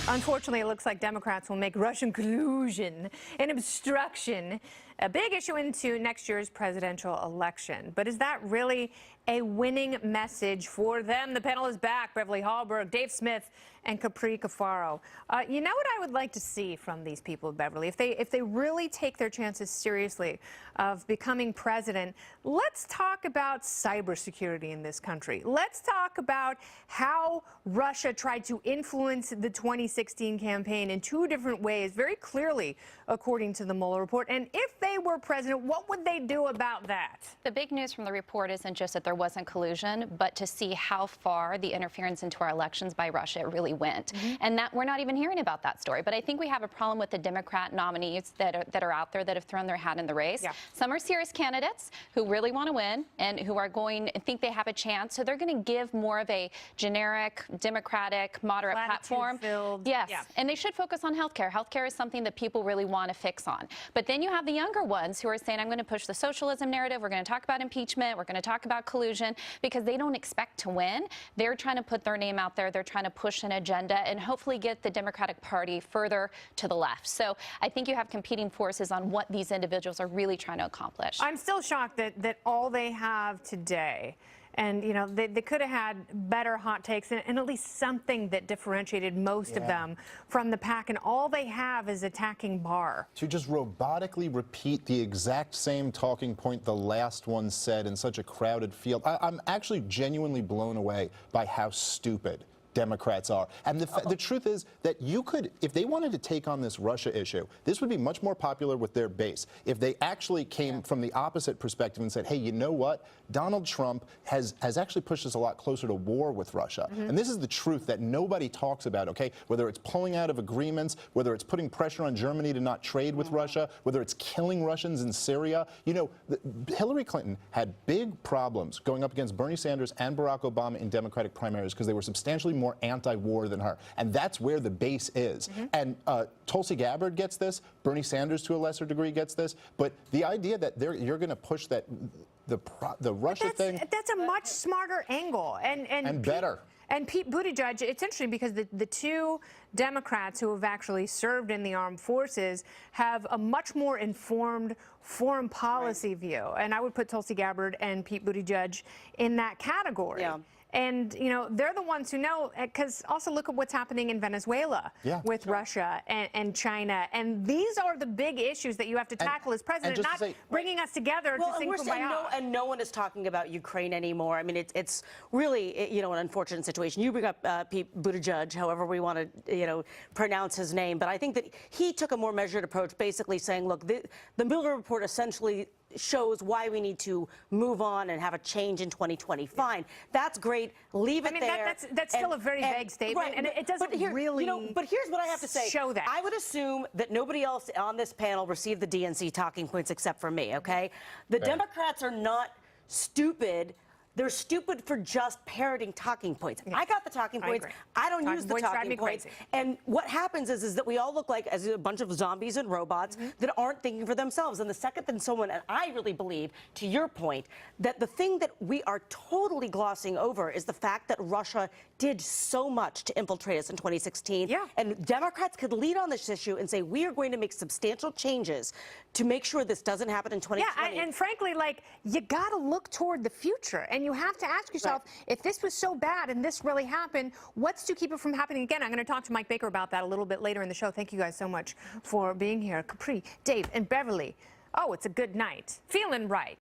Unfortunately, it looks like Democrats will make Russian collusion and obstruction a big issue into next year's presidential election. But is that really a winning message for them? The panel is back. Beverly, Hallberg, Dave Smith, and Capri Cafaro. You know what I would like to see from these people, Beverly? If they really take their chances seriously of becoming president, let's talk about cybersecurity in this country. Let's talk about how Russia tried to influence the 2016 campaign in two different ways, very clearly, according to the Mueller Report. And if they were president, what would they do about that? The big news from the report isn't just that there wasn't collusion, but to see how far the interference into our elections by Russia really went. And that we're not even hearing about that story. But I think we have a problem with the Democrat nominees that are out there that have thrown their hat in the race. Yeah. Some are serious candidates who really want to win and who are going to think they have a chance. So they're going to give more of a generic, democratic, moderate platform. Yes. Yeah. And they should focus on healthcare. Healthcare is something that people really want to fix on. But then you have the younger ones who are saying, I'm going to push the socialism narrative. We're going to talk about impeachment. We're going to talk about collusion, because they don't expect to win. They're trying to put their name out there. They're trying to push an agenda and hopefully get the Democratic Party further to the left. So I think you have competing forces on what these individuals are really trying to accomplish. I'm still shocked that all they have today, and, you know, they could have had better hot takes and at least something that differentiated most of them from the pack. And all they have is attacking Barr. To just robotically repeat the exact same talking point the last one said in such a crowded field. I'm actually genuinely blown away by how stupid Democrats are. And the truth is that you could, if they wanted to take on this Russia issue, this would be much more popular with their base. If they actually came from the opposite perspective and said, hey, you know what? Donald Trump has actually pushed us a lot closer to war with Russia. And this is the truth that nobody talks about, okay? Whether it's pulling out of agreements, whether it's putting pressure on Germany to not trade with Russia, whether it's killing Russians in Syria. You know, Hillary Clinton had big problems going up against Bernie Sanders and Barack Obama in Democratic primaries because they were substantially more anti-war than her, and that's where the base is. And Tulsi Gabbard gets this, Bernie Sanders to a lesser degree gets this, but the idea that you're going to push that the Russia thing, that's a much smarter angle and better. And Pete Buttigieg, it's interesting because the two Democrats who have actually served in the armed forces have a much more informed foreign policy view, and I would put Tulsi Gabbard and Pete Buttigieg in that category. Yeah. And, you know, they're the ones who know, because also look at what's happening in Venezuela with Russia and China. And these are the big issues that you have to tackle as president, not bringing us together to sing Kumbaya. And no one is talking about Ukraine anymore. I mean, it's really, you know, an unfortunate situation. You bring up Pete Buttigieg, however we want to, you know, pronounce his name. But I think that he took a more measured approach, basically saying, look, the Mueller Report essentially shows why we need to move on and have a change in 2020. Fine, that's great. Leave it there. That's still a very vague statement, and it doesn't really. You know, but here's what I have to say. Show that. I would assume that nobody else on this panel received the DNC talking points except for me. Okay, the Democrats are not stupid. They're stupid for just parroting talking points. I got the talking points. I don't use the talking points. And what happens is that we all look like as a bunch of zombies and robots that aren't thinking for themselves. And the second that someone, and I really believe, to your point, that the thing that we are totally glossing over is the fact that Russia did so much to infiltrate us in 2016. And Democrats could lead on this issue and say, we are going to make substantial changes to make sure this doesn't happen in 2020. Yeah, and frankly, like, you got to look toward the future. And you have to ask yourself, if this was so bad and this really happened, what's to keep it from happening again? I'm going to talk to Mike Baker about that a little bit later in the show. Thank you guys so much for being here. Capri, Dave, and Beverly. Oh, it's a good night. Feeling right.